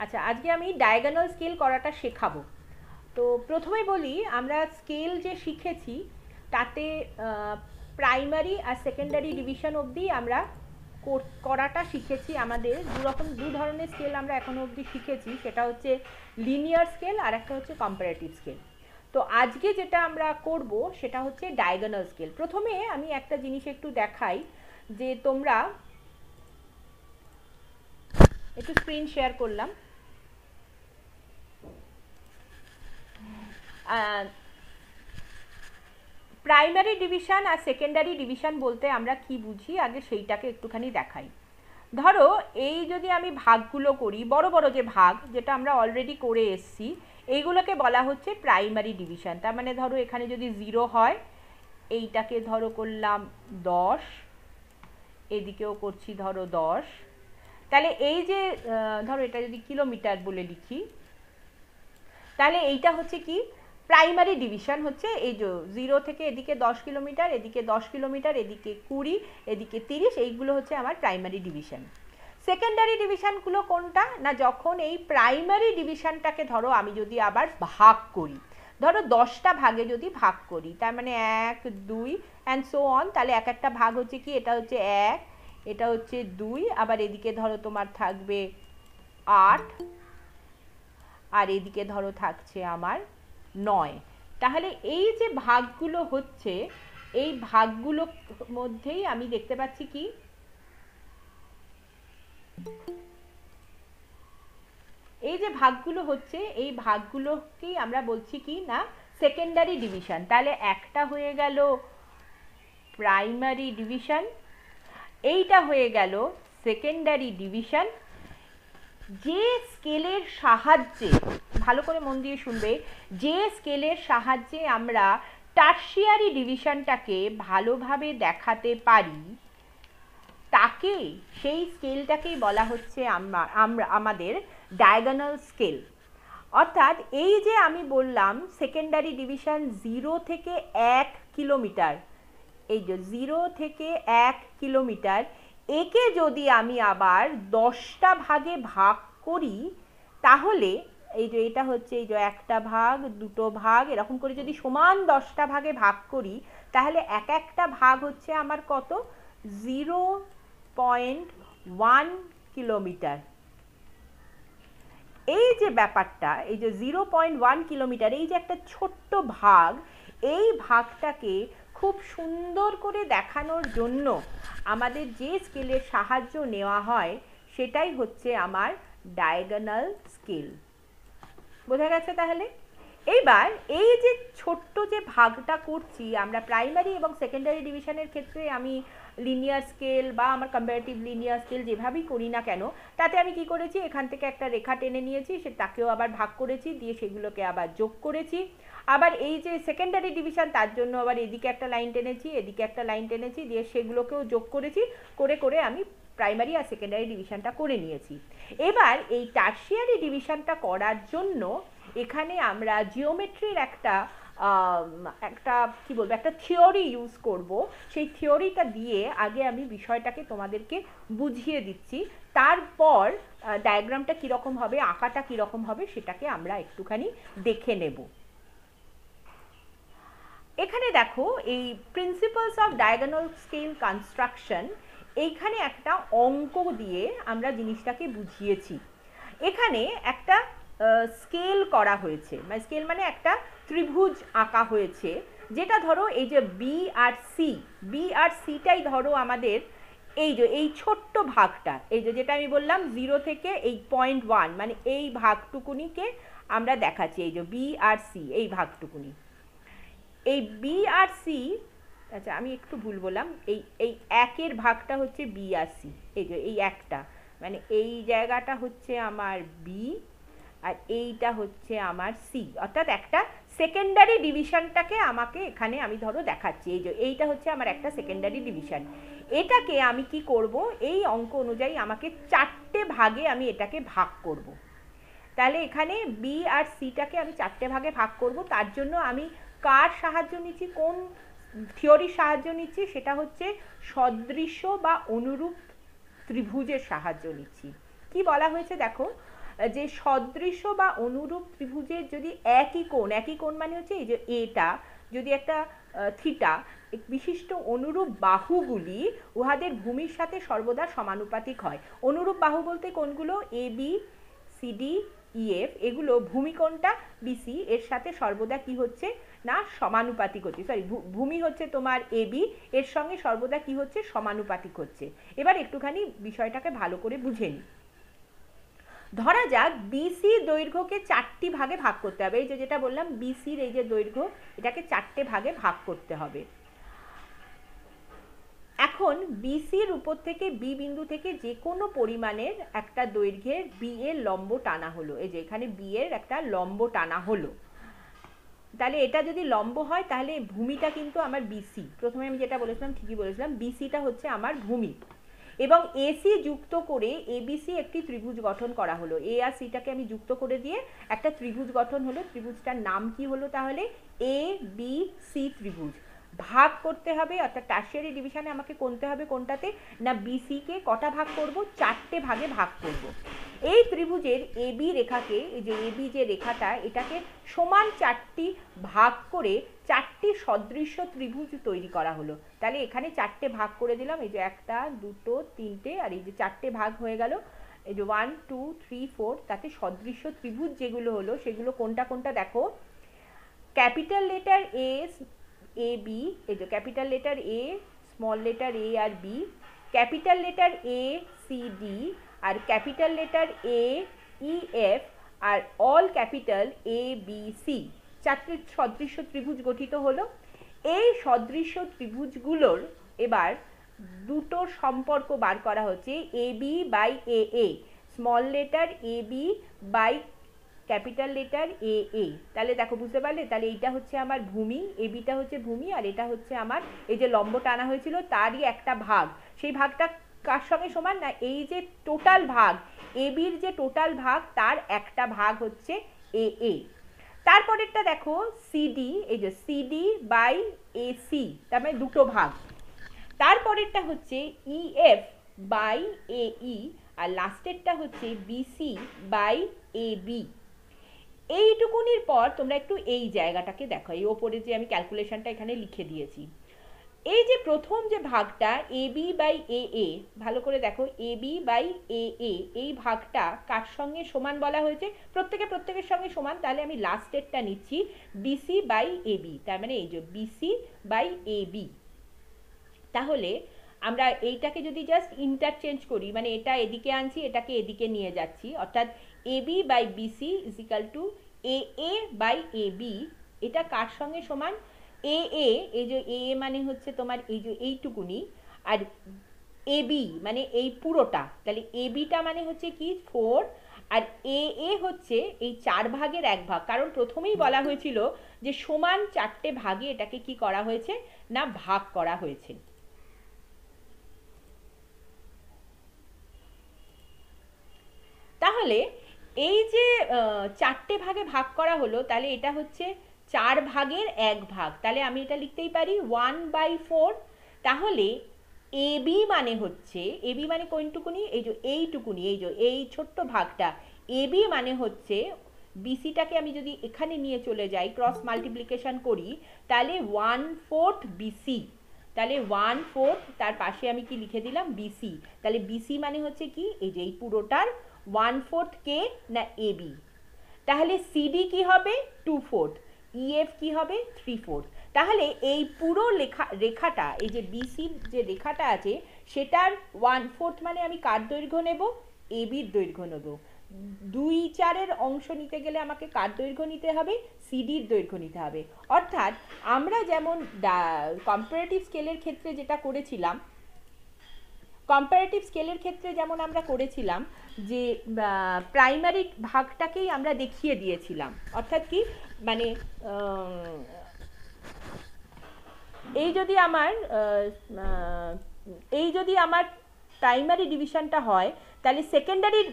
আচ্ছা, আজকে আমি ডায়াগোনাল স্কেল করাটা শেখাবো। তো প্রথমে বলি, আমরা স্কেল যে শিখেছি তাতে প্রাইমারি আর সেকেন্ডারি ডিভিশন অবধি আমরা করাটা শিখেছি। আমাদের দু ধরনের স্কেল আমরা এখনো অবধি শিখেছি, সেটা হচ্ছে লিনিয়ার স্কেল আর একটা হচ্ছে কম্পারেটিভ স্কেল। তো আজকে যেটা আমরা করব সেটা হচ্ছে ডায়াগোনাল স্কেল। প্রথমে আমি একটা জিনিস একটু দেখাই, যে তোমরা একটু স্ক্রিন শেয়ার করলাম। প্রাইমারি ডিভিশন আর সেকেন্ডারি ডিভিশন বলতে আমরা কি বুঝি, আগে সেইটাকে একটুখানি দেখাই। ধরো এই যদি আমি ভাগগুলো করি, বড় বড় যে ভাগ যেটা আমরা অলরেডি করে এসছি, এইগুলোকে বলা হচ্ছে প্রাইমারি ডিভিশন। তার মানে ধরো এখানে যদি 0 হয়, এইটাকে ধরো করলাম 10, এদিকেও করছি ধরো 10। তাহলে এই যে ধরো এটা যদি কিলোমিটার বলে লিখি, তাহলে এইটা হচ্ছে কি প্রাইমারি ডিভিশন, হচ্ছে এই যে 0 থেকে এদিকে 10 কিলোমিটার, এদিকে 10 কিলোমিটার, এদিকে 20, এদিকে 30, এইগুলো হচ্ছে আমার প্রাইমারি ডিভিশন। সেকেন্ডারি ডিভিশনগুলো কোনটা না, যখন এই প্রাইমারি ডিভিশনটাকে ধরো আমি যদি আবার ভাগ করি, ধরো 10টা ভাগে যদি ভাগ করি, তার মানে 1, 2 অ্যান্ড সো অন, তাহলে এক একটা ভাগ হচ্ছে কি, এটা হচ্ছে 1, এটা হচ্ছে 2, আবার এদিকে ধরো তোমার থাকবে 8, আর এদিকে ধরো থাকছে আমার 9। তাহলে এই যে ভাগগুলো হচ্ছে, এই ভাগগুলোর মধ্যেই আমি দেখতে পাচ্ছি কি, এই যে ভাগগুলো হচ্ছে, এই ভাগগুলোকেই আমরা বলছি কি না সেকেন্ডারি ডিভিশন। তাহলে একটা হয়ে গেল প্রাইমারি ডিভিশন, এইটা হয়ে গেল সেকেন্ডারি ডিভিশন। যে স্কেলের সাহায্যে, ভালো করে মন দিয়ে শুনবে, যে স্কেলের সাহায্যে আমরা টারশিয়ারি ডিভিশনটাকে ভালোভাবে দেখাতে পারি, তাকে, সেই স্কেলটাকেই বলা হচ্ছে আমাদের ডায়াগোনাল স্কেল। অর্থাৎ এই যে আমি বললাম সেকেন্ডারি ডিভিশন 0 থেকে 1 কিলোমিটার, এই যে 0 থেকে 1 কিলোমিটার, একে যদি আমি আবার 10টা ভাগে ভাগ করি, তাহলে এই যে এটা হচ্ছে এই যে একটা ভাগ, দুটো ভাগ, এরকম করে যদি সমান 10টা ভাগে ভাগ করি, তাহলে এক একটা ভাগ হচ্ছে আমার কত, 0.1 কিলোমিটার। এই যে ব্যাপারটা, এই যে 0.1 কিলোমিটার, এই যে একটা ছোট্ট ভাগ, এই ভাগটাকে খুব সুন্দর করে দেখানোর জন্য আমাদের যে স্কেলের সাহায্য নেওয়া হয়, সেটাই হচ্ছে আমার ডায়াগোনাল স্কেল। বোঝা গেছে তাহলে? এইবার এই যে ছোট্ট যে ভাগটা করছি আমরা প্রাইমারি এবং সেকেন্ডারি ডিভিশনের ক্ষেত্রে, আমি লিনিয়ার স্কেল বা আমার কম্পারেটিভ লিনিয়ার স্কেল যেভাবেই করি না কেন, তাতে আমি কি করেছি, এখান থেকে একটা রেখা টেনে নিয়েছি, তাকেও আবার ভাগ করেছি, দিয়ে সেগুলোকে আবার যোগ করেছি। আবার এই যে সেকেন্ডারি ডিভিশন, তার জন্য আবার এদিকে একটা লাইন টেনেছি, এদিকে একটা লাইন টেনেছি, দিয়ে সেগুলোকেও যোগ করেছি, করে করে আমি প্রাইমারি আর সেকেন্ডারি ডিভিশনটা করে নিয়েছি। এবার এই টারশিয়ারি ডিভিশনটা করার জন্য এখানে আমরা জিওমেট্রির একটা কি বলবো, একটা থিওরি ইউজ করব। সেই থিওরিটা দিয়ে আগে আমি বিষয়টাকে তোমাদেরকে বুঝিয়ে দিচ্ছি, তারপর ডায়াগ্রামটা কীরকম হবে, আঁকাটা কীরকম হবে, সেটাকে আমরা একটুখানি দেখে নেব। এখানে দেখো, এই principles off diagonal scale construction, এইখানে একটা অঙ্ক দিয়ে আমরা জিনিসটাকে বুঝিয়েছি। এখানে একটা স্কেল করা হয়েছে, মানে স্কেল মানে একটা ত্রিভুজ আঁকা হয়েছে, যেটা ধরো এই যে বি আর সিটাই ধরো আমাদের এই যে এই ছোট্ট ভাগটা, এই যে যেটা আমি বললাম 0 থেকে এই 0.1, মানে এই ভাগটুকুনিকে আমরা দেখাচ্ছি, এই যে বি আর সি, এই ভাগটুকুনি, এই বি আর সি। আচ্ছা, আমি একটু ভুল বললাম, এই একের ভাগটা হচ্ছে বি আর সি, এই যে এই একটা, মানে এই জায়গাটা হচ্ছে আমার বি আর এইটা হচ্ছে আমার সি, অর্থাৎ একটা সেকেন্ডারি ডিভিশনটাকে আমাকে এখানে আমি ধরো দেখাচ্ছি, এই যে এইটা হচ্ছে আমার একটা সেকেন্ডারি ডিভিশন। এটাকে আমি কি করব, এই অঙ্ক অনুযায়ী আমাকে 4টে ভাগে আমি এটাকে ভাগ করব। তাহলে এখানে বি আর সিটাকে আমি 4টে ভাগে ভাগ করব। তার জন্য আমি কার সাহায্য নিচ্ছি, কোন থিওরির সাহায্য নিচ্ছি, সেটা হচ্ছে সদৃশ্য বা অনুরূপ ত্রিভুজের সাহায্য নিচ্ছি। কি বলা হয়েছে দেখো, যে সদৃশ্য বা অনুরূপ ত্রিভুজের যদি একই কোণ মানে হচ্ছে এই যে এটা যদি একটা থিটা বিশিষ্ট অনুরূপ বাহুগুলি উহাদের ভূমির সাথে সর্বদা সমানুপাতিক হয়। অনুরূপ বাহু বলতে কোনগুলো? এ বি, সিডি, ইএফ, এগুলো ভূমিকোণটা বিসি এর সাথে সর্বদা কি হচ্ছে না সমানুপাতিক হচ্ছে, সরি ভূমি হচ্ছে তোমার এবি, এর সঙ্গে সর্বদা কি হচ্ছে সমানুপাতিক হচ্ছে। এবার একটুখানি বিষয়টাকে ভালো করে বুঝে নিই। ধরা যাক বিসি দৈর্ঘ্যকে 4টি ভাগে ভাগ করতে হবে। এই যে যেটা বললাম বিসির এই যে দৈর্ঘ্য, এটাকে 4টে ভাগে ভাগ করতে হবে। এখন বিসির উপর থেকে বি বিন্দু থেকে যে কোনো পরিমাণের একটা দৈর্ঘ্যের বি এর লম্ব টানা হলো। এই যে এখানে বি এর একটা লম্ব টানা হলো, তাহলে এটা যদি লম্ব হয় তাহলে ভূমিটা কিন্তু আমার বিসি। প্রথমে আমি যেটা বলেছিলাম ঠিকই বলেছিলাম, বিসিটা হচ্ছে আমার ভূমি এবং এসি যুক্ত করে এবিসি একটি ত্রিভুজ গঠন করা হলো। এ আর সিটাকে আমি যুক্ত করে দিয়ে একটা ত্রিভুজ গঠন হলো। ত্রিভুজটার নাম কি হলো তাহলে? এ বি সি ত্রিভুজ। ভাগ করতে হবে, অর্থাৎ টারশিয়ারি ডিভিশনে আমাকে করতে হবে কোনটাতে না বিসি কে কটা ভাগ করব? 4টে ভাগে ভাগ করব। এই ত্রিভুজের এবি রেখাকে, এই যে এবি যে রেখাটা, এটাকে সমান 4টি ভাগ করে 4টি সদৃশ্য ত্রিভুজ তৈরি করা হলো। তাহলে এখানে 4টে ভাগ করে দিলাম, এই যে 1 2 3টে, আর এই যে 4টে ভাগ হয়ে গেল, এই যে 1 2 3 4, তাতে সদৃশ্য ত্রিভুজ যেগুলো হলো সেগুলো কোনটা কোনটা দেখো। ক্যাপিটাল লেটার এ বি, এই যে capital letter A, small letter A আর B, capital letter A C D, আর capital letter A E F, আর all capital A B C. 4টে সদৃশ্য ত্রিভুজ গঠিত হলো। এই সদৃশ্য ত্রিভুজগুলোর এবার দুটো সম্পর্ক বার করা হচ্ছে, A B by A A, small letter A B by capital letter A A. তাহলে দেখো বুঝতে পারলে, তাহলে এইটা হচ্ছে আমার ভূমি, এবিটা হচ্ছে ভূমি, আর এটা হচ্ছে আমার এই যে লম্ব টানা হয়েছিল তারই একটা ভাগ। সেই ভাগটা কার সঙ্গে সমান না এই যে টোটাল ভাগ, এবির যে টোটাল ভাগ তার একটা ভাগ হচ্ছে এ এ। তারপরেরটা দেখো সিডি, এই যে সিডি বাই এসি, তার মানে দুটো ভাগ। তারপরেরটা হচ্ছে ইএফ বাই এই, আর লাস্টেরটা হচ্ছে বিসি বাই এ বি। এইটুকুনির পর তোমরা একটু এই জায়গাটাকে দেখো, এই ওপরে যে আমি ক্যালকুলেশনটা এখানে লিখে দিয়েছি। এই যে প্রথম যে ভাগটা এ বি বাই এ এ, ভালো করে দেখো এ বি বাই এ এ, এই ভাগটা কার সঙ্গে সমান বলা হয়েছে? প্রত্যেকের সঙ্গে সমান। তাহলে আমি লাস্টেরটা নিচ্ছি বিসি বাই এ বি, তার মানে এই যে বিসি বাই এ বি। তাহলে আমরা এইটাকে যদি জাস্ট ইন্টারচেঞ্জ করি, মানে এটা এদিকে আনছি, এটাকে এদিকে নিয়ে যাচ্ছি, অর্থাৎ A B by BC is equal to A A by A B. এটা কার সঙ্গে সমান? এ এ, এই যে এ মানে হচ্ছে তোমার এই যে এইটুকুনি, আর এ বি মানে এই পুরোটা, তাহলে এ বিটা মানে হচ্ছে কি 4, আর এ এ হচ্ছে এই 4 ভাগের 1 ভাগ। কারণ প্রথমেই বলা হয়েছিল যে সমান 4টে ভাগে এটাকে কি করা হয়েছে না ভাগ করা হয়েছে। তাহলে এই যে 4টে ভাগে ভাগ করা হলো, তাহলে এটা হচ্ছে 4 ভাগের 1 ভাগ। তাহলে আমি এটা লিখতেই পারি 1/4। তাহলে এবি মানে হচ্ছে, এবি মানে কোনটুকুনি? এই যে এইটুকুনি, এই যে এই ছোট্ট ভাগটা, এবি মানে হচ্ছে বিসিটাকে আমি যদি এখানে নিয়ে চলে যাই, ক্রস মাল্টিপ্লিকেশন করি, তাহলে 1/4 বিসি। তাহলে 1/4, তার পাশে আমি কি লিখে দিলাম? বিসি। তাহলে বিসি মানে হচ্ছে কি এই যে এই পুরোটার 1/4 কে না এবি। তাহলে সিডি কি হবে? 2/4। ইএফ কি হবে? 3/4। তাহলে এই পুরো রেখাটা, এই যে বিসির যে রেখাটা আছে সেটার 1/4 মানে আমি কার দৈর্ঘ্য নেব? এবির দৈর্ঘ্য নেব। 2/4 অংশ নিতে গেলে আমাকে কার দৈর্ঘ্য নিতে হবে? সিডির দৈর্ঘ্য নিতে হবে। অর্থাৎ আমরা যেমন কম্পারেটিভ স্কেলের ক্ষেত্রে যেটা করেছিলাম, কম্পারেটিভ স্কেলের ক্ষেত্রে যেমন আমরা করেছিলাম যে প্রাইমারি ভাগটাকেই আমরা দেখিয়ে দিয়েছিলাম। অর্থাৎ কি মানে এই যদি আমার প্রাইমারি ডিভিশনটা হয়, তাহলে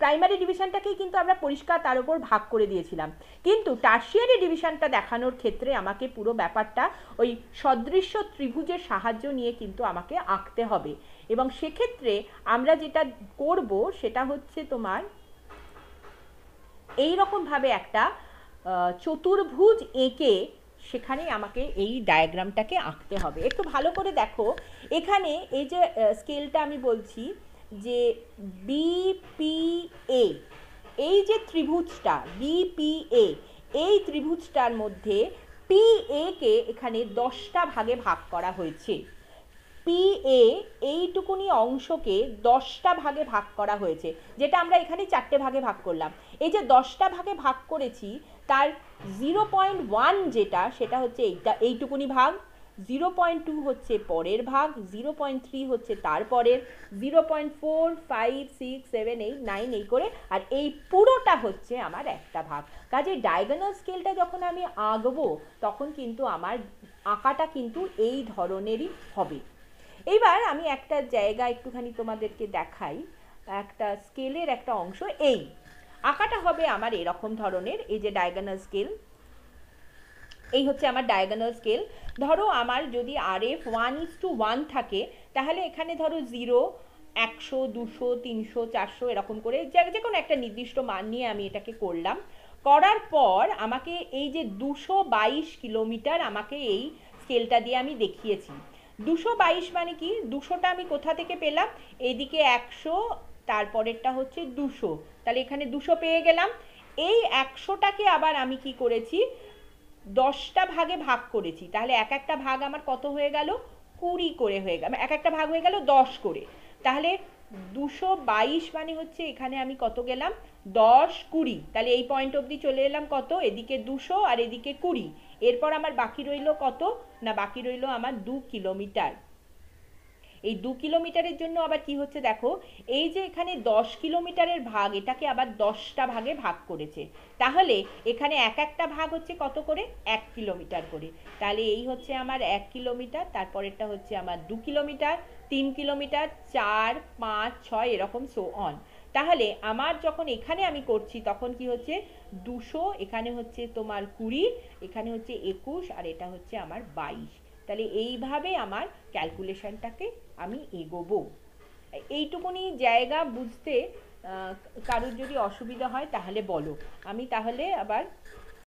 প্রাইমারি ডিভিশনটাকেই কিন্তু আমরা পরিষ্কার তার উপর ভাগ করে দিয়েছিলাম। কিন্তু টারশিয়ারি ডিভিশনটা দেখানোর ক্ষেত্রে আমাকে পুরো ব্যাপারটা ওই সদৃশ্য ত্রিভুজের সাহায্য নিয়ে কিন্তু আমাকে আঁকতে হবে। এবং সেক্ষেত্রে আমরা যেটা করব সেটা হচ্ছে তোমার এই রকমভাবে একটা চতুর্ভুজ এঁকে সেখানে আমাকে এই ডায়াগ্রামটাকে আঁকতে হবে। একটু ভালো করে দেখো, এখানে এই যে স্কেলটা আমি বলছি যে বিপিএ, এই যে ত্রিভুজটা বিপিএ, এই ত্রিভুজটার মধ্যে পিএ কে এখানে 10টা ভাগে ভাগ করা হয়েছে। পিএ এইটুকুনি অংশকে 10টা ভাগে ভাগ করা হয়েছে, যেটা আমরা এখানে 4টে ভাগে ভাগ করলাম। এই যে 10টা ভাগে ভাগ করেছি তার 0.1 যেটা, সেটা হচ্ছে এইটুকুনি ভাগ, 0.2 হচ্ছে পরের ভাগ, 0.3 হচ্ছে তারপরের, 0.4 5 6 7 8 9 এই করে, আর এই পুরোটা হচ্ছে আমার একটা ভাগ। কাজে ডায়াগোনাল স্কেলটা যখন আমি আঁকবো তখন কিন্তু আমার আঁকাটা কিন্তু এই ধরনেরই হবে। এইবার আমি একটা জায়গা একটুখানি তোমাদেরকে দেখাই, একটা স্কেলের একটা অংশ, এই আঁকাটা হবে আমার এরকম ধরনের। এই যে ডায়াগোনাল স্কেল, এই হচ্ছে আমার ডায়াগোনাল স্কেল। ধরো আমার যদি RF 1:1 থাকে, তাহলে এখানে ধরো 0 100 200 300 400 এরকম করে যে কোনো একটা নির্দিষ্ট মান নিয়ে আমি এটাকে করলাম। করার পর আমাকে এই যে 222 কিলোমিটার আমাকে এই স্কেলটা দিয়ে আমি দেখিয়েছি। 222 মানে কি, 200টা আমি কোথা থেকে পেলাম, এইদিকে 100, তারপরেরটা হচ্ছে 200, তাহলে এখানে 200 পেয়ে গেলাম। এই 100টাকে আবার আমি কি করেছি, 10টা ভাগে ভাগ করেছি, তাহলে এক একটা ভাগ আমার কত হয়ে গেল, 20 করে হয়ে গেল, এক একটা ভাগ হয়ে গেল 10 করে। তাহলে 222 মানে হচ্ছে এখানে আমি কত গেলাম, 10 20, তাহলে এই পয়েন্ট অবধি চলে এলাম কত, এদিকে 200 আর এদিকে 20। এরপর আমার বাকি রইল কত না, বাকি রইল আমার 2 কিলোমিটার। এই 2 কিলোমিটারের জন্য আবার কি হচ্ছে দেখো, এই যে এখানে 10 কিলোমিটারের ভাগ, এটাকে আবার 10টা ভাগে ভাগ করেছে, তাহলে এখানে এক একটা ভাগ হচ্ছে কত করে, 1 কিলোমিটার করে। তাহলে এই হচ্ছে আমার 1 কিলোমিটার, তারপরেরটা হচ্ছে আমার 2 কিলোমিটার, 3 কিলোমিটার, 4 5 6 এরকম সো অন। তাহলে আমার যখন এখানে আমি করছি তখন কি হচ্ছে, 200, এখানে হচ্ছে তোমার 20, এখানে হচ্ছে 21, আর এটা হচ্ছে আমার 22। তাহলে এইভাবে আমার ক্যালকুলেশনটাকে আমি এগোবো। এইটুকুনি জায়গা বুঝতে কারোর যদি অসুবিধা হয় তাহলে বলো, আমি তাহলে আবার